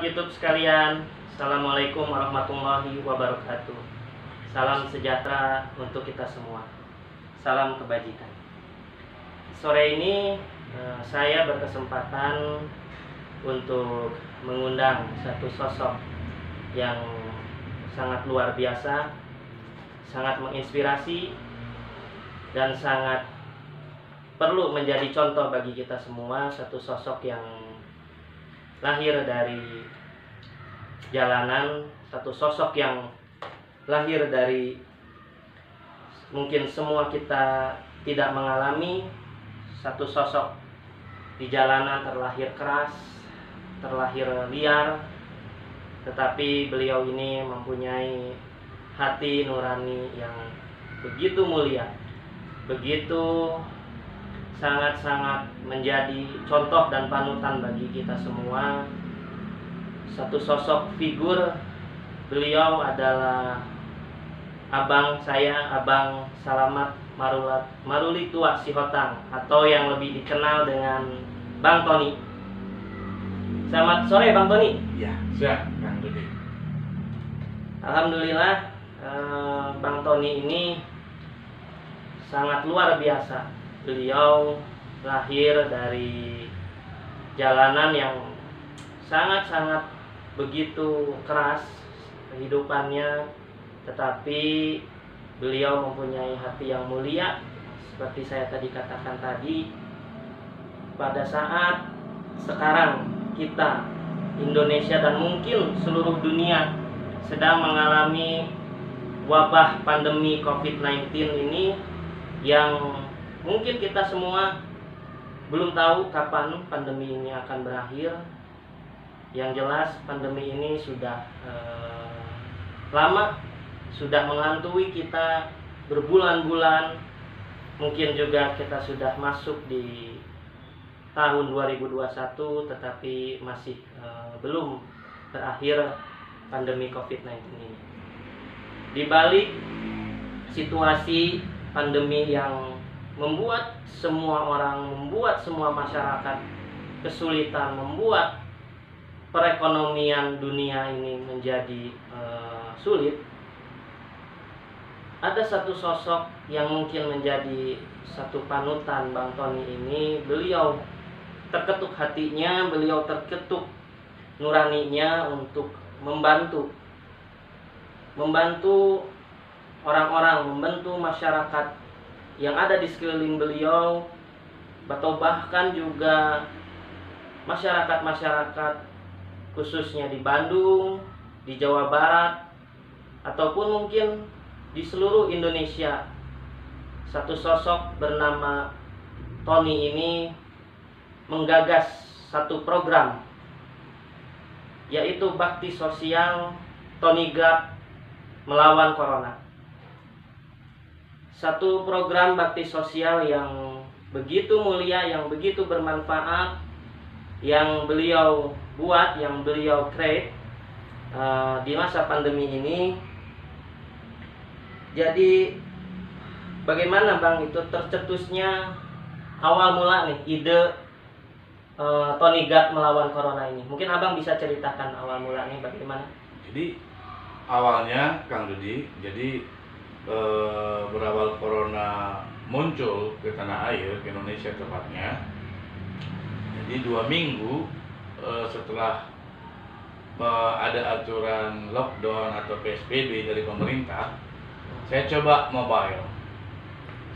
YouTube sekalian, Assalamualaikum warahmatullahi wabarakatuh. Salam sejahtera untuk kita semua. Salam kebajikan. Sore ini saya berkesempatan untuk mengundang satu sosok yang sangat luar biasa, sangat menginspirasi, dan sangat perlu menjadi contoh bagi kita semua. Satu sosok yang lahir dari jalanan, satu sosok yang lahir dari mungkin semua kita tidak mengalami. Satu sosok di jalanan terlahir keras, terlahir liar, tetapi beliau ini mempunyai hati nurani yang begitu mulia, begitu sangat-sangat menjadi contoh dan panutan bagi kita semua. Satu sosok figur, beliau adalah abang saya, Abang Salamat Maruli Tua Sihotang, atau yang lebih dikenal dengan Bang Tony. Selamat sore Bang Tony. Ya, siap Kang Dudi. Alhamdulillah, Bang Tony ini sangat luar biasa. Beliau lahir dari jalanan yang sangat-sangat begitu keras kehidupannya, tetapi beliau mempunyai hati yang mulia. Seperti saya tadi katakan tadi, pada saat sekarang kita, Indonesia dan mungkin seluruh dunia sedang mengalami wabah pandemi COVID-19 ini, yang mungkin kita semua belum tahu kapan pandemi ini akan berakhir. Yang jelas pandemi ini sudah lama, sudah menghantui kita berbulan-bulan. Mungkin juga kita sudah masuk di tahun 2021, tetapi masih belum berakhir pandemi COVID-19 ini. Di balik situasi pandemi yang membuat semua orang, membuat semua masyarakat kesulitan, membuat perekonomian dunia ini menjadi sulit, ada satu sosok yang mungkin menjadi satu panutan Bang Tony ini. Beliau terketuk hatinya, beliau terketuk nuraninya untuk membantu orang-orang, membantu masyarakat yang ada di sekeliling beliau, atau bahkan juga masyarakat-masyarakat khususnya di Bandung, di Jawa Barat, ataupun mungkin di seluruh Indonesia. Satu sosok bernama Tony ini menggagas satu program, yaitu bakti sosial Tony Guard melawan Corona. Satu program bakti sosial yang begitu mulia, yang begitu bermanfaat, yang beliau buat, yang beliau create di masa pandemi ini. Jadi bagaimana Bang itu tercetusnya awal mula nih ide Tony Guard melawan Corona ini? Mungkin Abang bisa ceritakan awal mulanya bagaimana? Jadi awalnya Kang Dudi, berawal Corona muncul ke tanah air, ke Indonesia tepatnya. Jadi 2 minggu setelah ada aturan lockdown atau PSBB dari pemerintah, saya coba mobile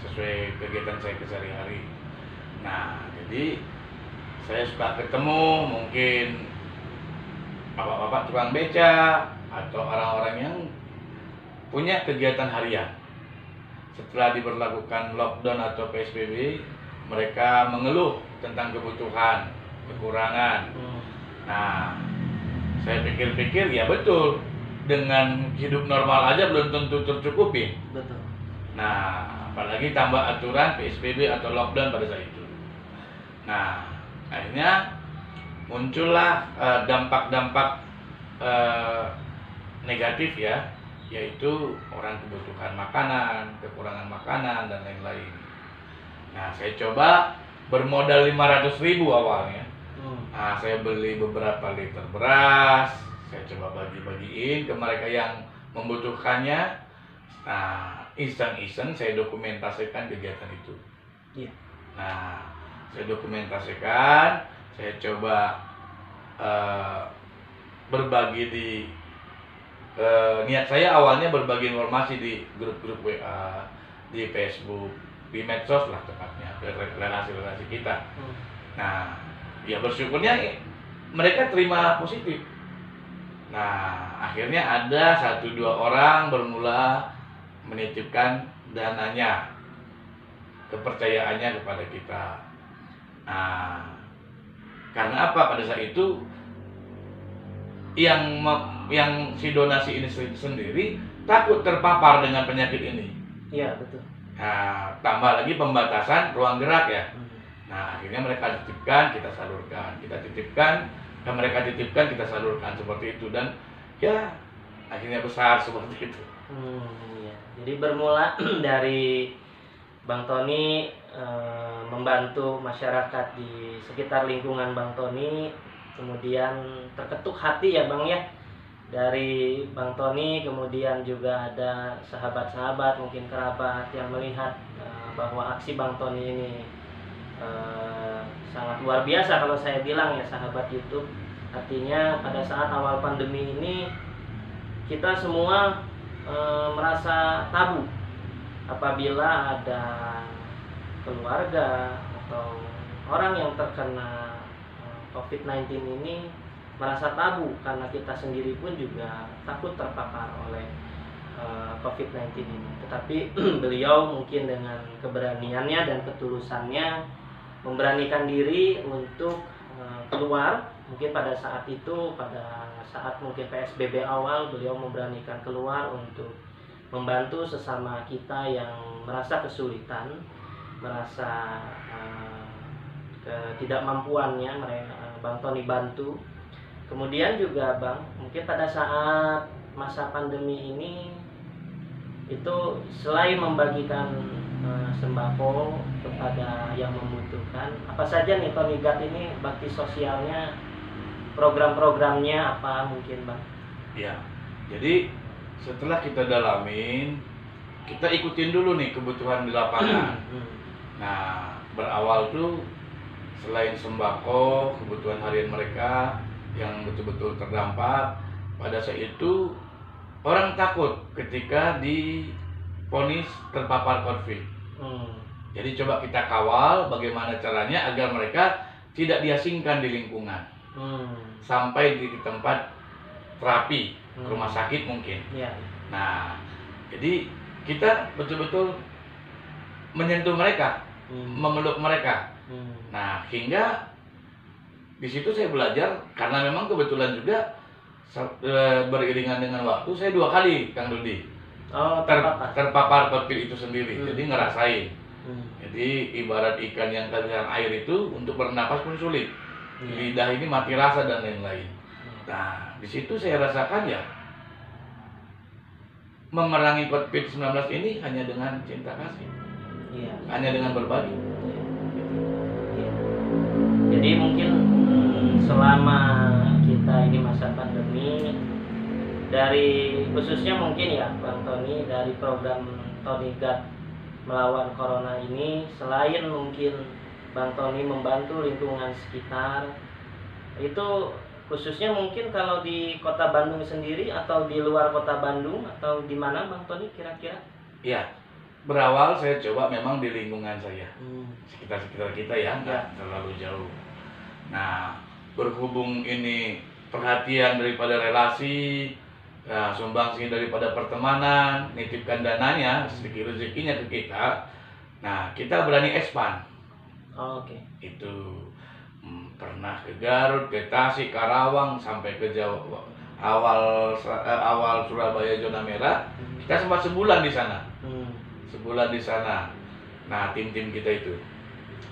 sesuai kegiatan saya sehari-hari. Nah, jadi saya suka ketemu mungkin bapak-bapak tukang beca atau orang-orang yang punya kegiatan harian. Setelah diberlakukan lockdown atau PSBB, mereka mengeluh tentang kebutuhan, kekurangan. Nah, saya pikir-pikir ya betul, dengan hidup normal aja belum tentu tercukupi. Betul. Nah, apalagi tambah aturan PSBB atau lockdown pada saat itu. Nah, akhirnya muncullah dampak-dampak negatif ya, yaitu orang kebutuhan makanan, kekurangan makanan, dan lain-lain. Nah, saya coba bermodal 500.000 awalnya. Nah, saya beli beberapa liter beras, saya coba bagi-bagiin ke mereka yang membutuhkannya. Nah, iseng-iseng saya dokumentasikan kegiatan itu. Iya. Nah, saya dokumentasikan, saya coba berbagi di niat saya awalnya berbagi informasi di grup-grup WA, di Facebook, di medsos lah tepatnya, relasi-relasi kita. Nah, ya bersyukurnya mereka terima positif. Nah, akhirnya ada 1-2 orang bermula menitipkan dananya, kepercayaannya kepada kita. Nah, karena apa? Pada saat itu yang si donasi ini sendiri takut terpapar dengan penyakit ini. Iya, betul. Nah, tambah lagi pembatasan ruang gerak ya. Nah, akhirnya mereka titipkan, kita salurkan, kita titipkan, dan mereka titipkan, kita salurkan seperti itu, dan ya akhirnya besar seperti itu. Iya. Jadi bermula dari Bang Tony membantu masyarakat di sekitar lingkungan Bang Tony, kemudian terketuk hati ya Bang ya dari Bang Tony, kemudian juga ada sahabat-sahabat mungkin kerabat yang melihat bahwa aksi Bang Tony ini sangat luar biasa kalau saya bilang ya sahabat YouTube. Artinya pada saat awal pandemi ini kita semua merasa tabu apabila ada keluarga atau orang yang terkena COVID-19 ini, merasa tabu karena kita sendiri pun juga takut terpapar oleh COVID-19 ini. Tetapi beliau mungkin dengan keberaniannya dan ketulusannya memberanikan diri untuk keluar. Mungkin pada saat itu, pada saat mungkin PSBB awal, beliau memberanikan keluar untuk membantu sesama kita yang merasa kesulitan, merasa ketidakmampuannya, Bang Tony bantu. Kemudian juga Bang, mungkin pada saat masa pandemi ini itu selain membagikan sembako kepada yang membutuhkan, apa saja nih Tony God ini bakti sosialnya, program-programnya apa mungkin Bang? Ya, jadi setelah kita dalamin, kita ikutin dulu nih kebutuhan di lapangan. Nah, berawal tuh selain sembako, kebutuhan harian mereka yang betul-betul terdampak, pada saat itu orang takut ketika divonis terpapar COVID. Jadi coba kita kawal bagaimana caranya agar mereka tidak diasingkan di lingkungan, sampai di tempat terapi, rumah sakit mungkin. Nah, jadi kita betul-betul menyentuh mereka, memeluk mereka. Nah, hingga di situ saya belajar, karena memang kebetulan juga beriringan dengan waktu saya 2 kali Kang Rudi terpapar COVID itu sendiri. Jadi ngerasain. Jadi ibarat ikan yang kehabisan air itu untuk bernapas pun sulit. Lidah ini mati rasa dan lain-lain. Nah, di situ saya rasakan ya, memerangi COVID-19 ini hanya dengan cinta kasih. Hanya dengan berbagi. Jadi mungkin selama kita ini masa pandemi, dari khususnya mungkin ya Bang Tony, dari program Tony God melawan corona ini, selain mungkin Bang Tony membantu lingkungan sekitar, itu khususnya mungkin kalau di Kota Bandung sendiri atau di luar Kota Bandung atau di mana Bang Tony kira-kira? Iya, berawal saya coba memang di lingkungan saya, sekitar-sekitar kita ya, nggak terlalu jauh. Nah, berhubung ini perhatian daripada relasi, sumbangsi daripada pertemanan, nitipkan dananya, sedikit rezekinya ke kita. Nah, kita berani expand. Itu pernah ke Garut, ke Tasik, Karawang, sampai ke Jawa. Awal Surabaya zona merah, kita sempat sebulan di sana. Sebulan di sana. Nah, tim-tim kita itu.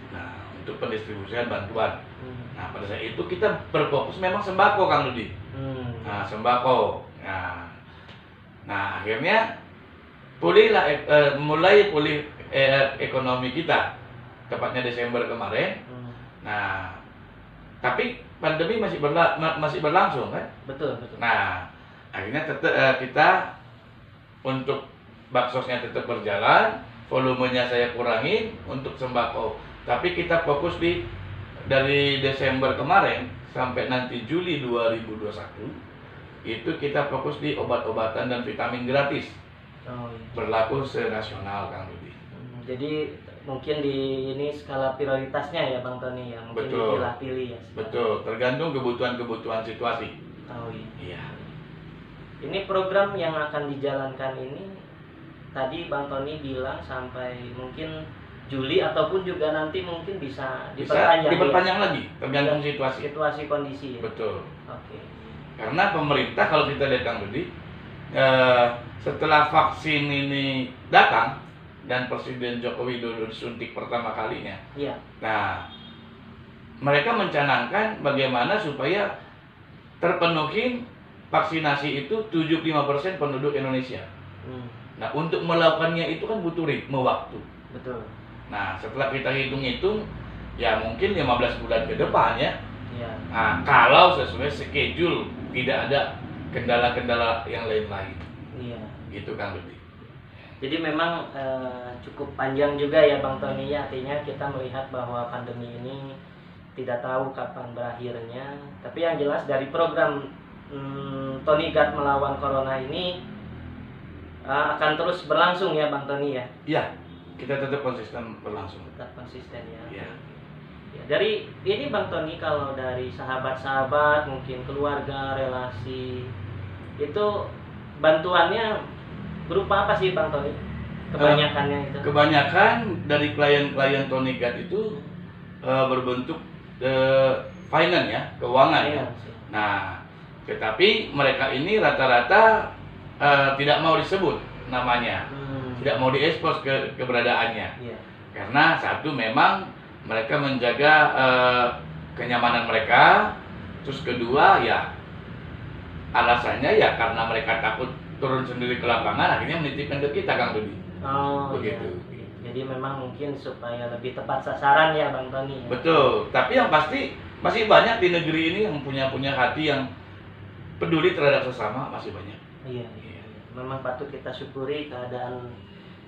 Nah, untuk pendistribusian bantuan. Nah, pada saat itu kita berfokus memang sembako Kang Rudi. Nah, sembako. Nah, akhirnya mulai pulih ekonomi kita, tepatnya Desember kemarin. Nah, tapi pandemi masih berlangsung kan. Betul, betul. Nah, akhirnya tetap kita untuk baksosnya tetap berjalan, volumenya saya kurangin untuk sembako. Tapi kita fokus dari Desember kemarin sampai nanti Juli 2021 itu kita fokus di obat-obatan dan vitamin gratis. Oh, iya. Berlaku senasional, Kang Rudi. Jadi mungkin di ini skala prioritasnya ya Bang Tony ya, mungkin Betul. dipilah-pilih ya. Betul, tergantung kebutuhan situasi. Oh iya. Iya. Ini program yang akan dijalankan ini tadi Bang Tony bilang sampai mungkin Juli ataupun juga nanti mungkin bisa diperpanjang lagi, tergantung situasi kondisi ya. Betul. Oke. Karena pemerintah kalau kita lihat Kang Rudi, setelah vaksin ini datang dan Presiden Joko Widodo disuntik pertama kalinya, iya. Nah, mereka mencanangkan bagaimana supaya terpenuhi vaksinasi itu 75% penduduk Indonesia. Nah, untuk melakukannya itu kan butuh ritme waktu. Betul. Nah, setelah kita hitung-hitung, ya mungkin 15 bulan ke depan ya. Iya. Nah, kalau sesuai schedule, tidak ada kendala-kendala yang lain-lain. Iya. Gitu Kang Rudi. Jadi memang cukup panjang juga ya Bang Tony ya, artinya kita melihat bahwa pandemi ini tidak tahu kapan berakhirnya. Tapi yang jelas dari program Tony Guard melawan Corona ini akan terus berlangsung ya Bang Tony ya? Iya, kita tetap konsisten berlangsung. Tetap konsisten ya. Iya. Ya, dari ini Bang Tony, kalau dari sahabat-sahabat, mungkin keluarga, relasi, itu bantuannya berupa apa sih Bang Tony? Kebanyakannya itu? Kebanyakan dari klien-klien Tony Guard itu berbentuk finance ya, keuangan ya. Nah, tetapi mereka ini rata-rata tidak mau disebut namanya, tidak mau diekspos keberadaannya. Iya. Karena satu memang mereka menjaga kenyamanan mereka, terus kedua ya alasannya ya karena mereka takut turun sendiri ke lapangan, akhirnya menitipkan ke kita Kang Rudi. Oh, begitu. Iya. Jadi memang mungkin supaya lebih tepat sasaran ya Bang Tony. Ya? Betul. Tapi yang pasti masih banyak di negeri ini yang punya hati yang peduli terhadap sesama, masih banyak. Iya. Memang patut kita syukuri keadaan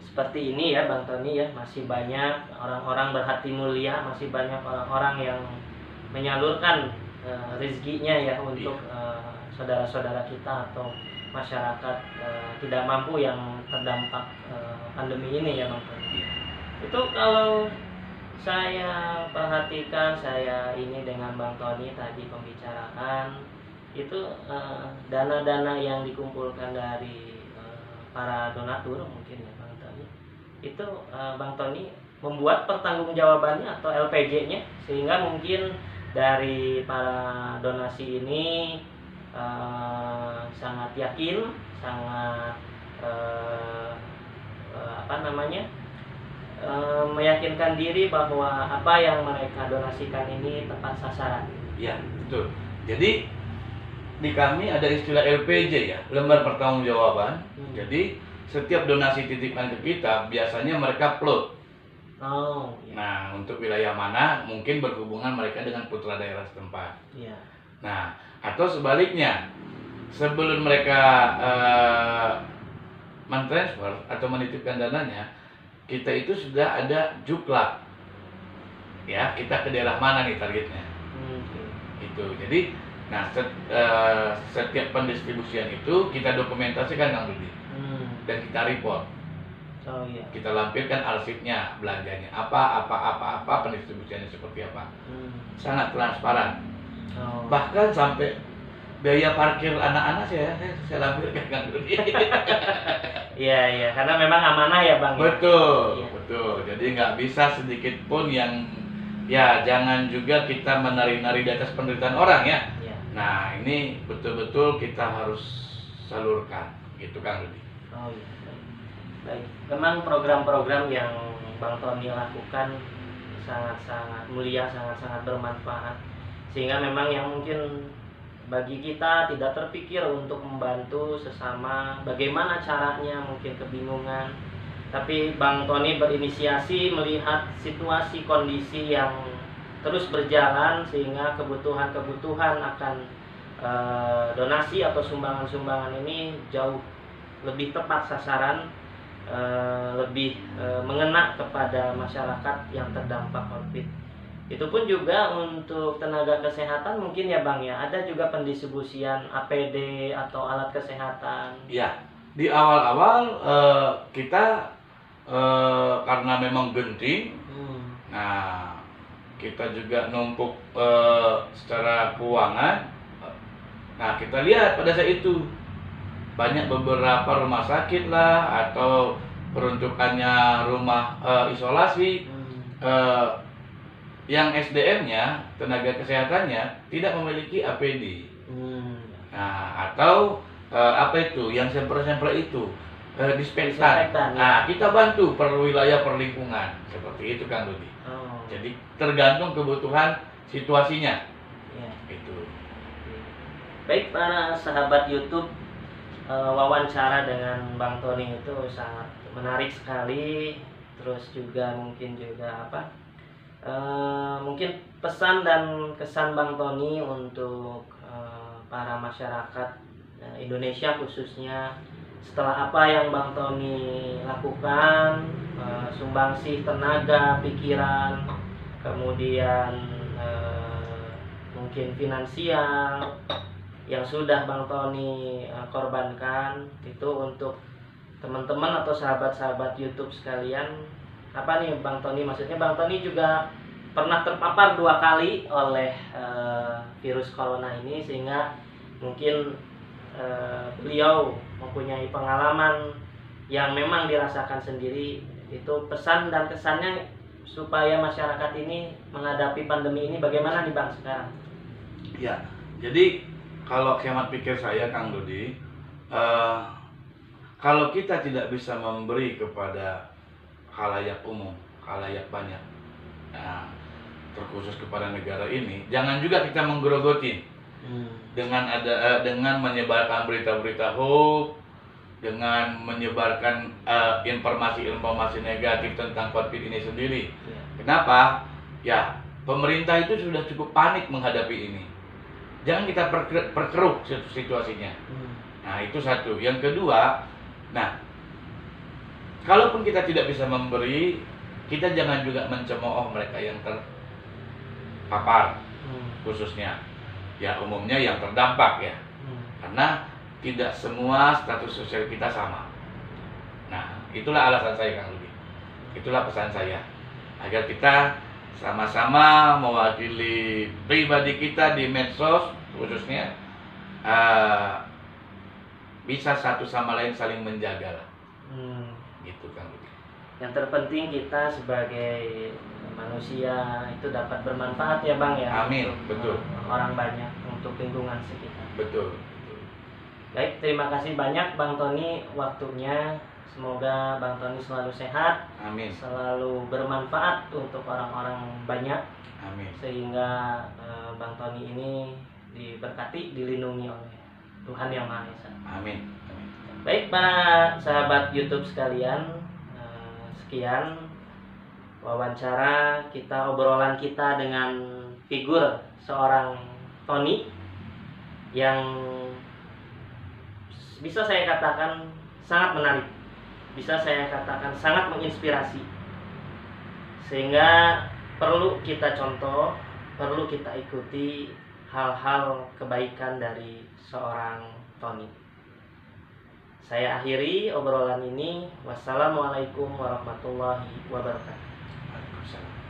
seperti ini ya Bang Tony ya, masih banyak orang-orang berhati mulia, masih banyak orang-orang yang menyalurkan rezekinya ya untuk saudara-saudara kita atau masyarakat tidak mampu yang terdampak pandemi ini ya Bang Tony. Itu kalau saya perhatikan, saya ini dengan Bang Tony tadi pembicaraan itu dana-dana yang dikumpulkan dari para donatur mungkin ya Bang Tony, itu Bang Tony membuat pertanggungjawabannya atau LPG-nya sehingga mungkin dari para donasi ini sangat yakin, sangat meyakinkan diri bahwa apa yang mereka donasikan ini tepat sasaran. Ya, betul. Jadi di kami ada istilah LPJ ya, lembar pertanggungjawaban. Jadi setiap donasi titipan ke kita biasanya mereka plot. Oh. Iya. Nah, untuk wilayah mana mungkin berhubungan mereka dengan putra daerah setempat. Iya. Nah, atau sebaliknya, sebelum mereka mentransfer atau menitipkan dananya, kita itu sudah ada juklak. Ya, kita ke daerah mana nih targetnya? Itu. Jadi nah, setiap pendistribusian itu kita dokumentasikan Kang Rudi, dan kita report. Oh iya. Kita lampirkan arsipnya, belanjanya apa, pendistribusiannya seperti apa. Sangat transparan. Oh. Bahkan sampai biaya parkir anak-anak saya lampirkan Kang Rudi. Iya, karena memang amanah ya Bang. Betul, ya? betul. Jadi nggak bisa sedikit pun yang ya jangan juga kita menari-nari di atas penderitaan orang ya. Nah, ini betul-betul kita harus salurkan, gitu Kang Rudi. Oh iya, baik. Memang program-program yang Bang Tony lakukan sangat-sangat mulia, sangat-sangat bermanfaat. Sehingga memang yang mungkin bagi kita tidak terpikir untuk membantu sesama, bagaimana caranya mungkin kebingungan. Tapi Bang Tony berinisiasi melihat situasi kondisi yang terus berjalan sehingga kebutuhan-kebutuhan akan donasi atau sumbangan-sumbangan ini jauh lebih tepat sasaran, lebih mengena kepada masyarakat yang terdampak COVID. Itu pun juga untuk tenaga kesehatan mungkin ya Bang ya, ada juga pendistribusian APD atau alat kesehatan. Ya, di awal-awal kita karena memang genting, nah kita juga numpuk secara keuangan. Nah kita lihat pada saat itu banyak beberapa rumah sakit lah atau peruntukannya rumah isolasi yang SDM-nya, tenaga kesehatannya tidak memiliki APD. Nah atau apa itu yang sampel-sampel itu disinfektan. Nah kita bantu per wilayah per lingkungan seperti itu Kang Dodi. Jadi tergantung kebutuhan situasinya. Itu. Baik para sahabat YouTube, wawancara dengan Bang Tony itu sangat menarik sekali. Terus juga mungkin mungkin pesan dan kesan Bang Tony untuk para masyarakat Indonesia khususnya setelah apa yang Bang Tony lakukan, sumbangsih tenaga, pikiran, kemudian mungkin finansial yang sudah Bang Tony korbankan itu untuk teman-teman atau sahabat-sahabat YouTube sekalian. Apa nih Bang Tony, maksudnya Bang Tony juga pernah terpapar 2 kali oleh virus corona ini, sehingga mungkin beliau mempunyai pengalaman yang memang dirasakan sendiri. Itu pesan dan kesannya supaya masyarakat ini menghadapi pandemi ini bagaimana nih Bang sekarang? Ya, jadi kalau hemat pikir saya Kang Dodi, kalau kita tidak bisa memberi kepada khalayak umum, khalayak banyak, nah, terkhusus kepada negara ini, jangan juga kita menggerogotin dengan menyebarkan berita-berita hoax, dengan menyebarkan informasi-informasi negatif tentang COVID ini sendiri. Kenapa? Ya, pemerintah itu sudah cukup panik menghadapi ini. Jangan kita perkeruh situasinya. Nah, itu satu. Yang kedua, nah, kalaupun kita tidak bisa memberi, kita jangan juga mencemooh mereka yang terpapar, khususnya ya umumnya yang terdampak ya. Karena tidak semua status sosial kita sama. Nah, itulah alasan saya Kang Ludi. Itulah pesan saya. Agar kita sama-sama mewakili pribadi kita di medsos khususnya bisa satu sama lain saling menjaga lah. Gitu Kang Ludi. Yang terpenting kita sebagai manusia itu dapat bermanfaat ya Bang ya. Amin, betul. Orang banyak, untuk lingkungan sekitar. Betul. Baik, terima kasih banyak Bang Tony waktunya. Semoga Bang Tony selalu sehat. Amin. Selalu bermanfaat untuk orang-orang banyak. Amin. Sehingga Bang Tony ini diberkati, dilindungi oleh Tuhan Yang Maha Esa. Amin. Amin. Baik para sahabat YouTube sekalian, sekian wawancara kita, obrolan kita dengan figur seorang Tony yang bisa saya katakan sangat menarik, bisa saya katakan sangat menginspirasi, sehingga perlu kita contoh, perlu kita ikuti hal-hal kebaikan dari seorang Tony. Saya akhiri obrolan ini. Wassalamualaikum warahmatullahi wabarakatuh. Waalaikumsalam.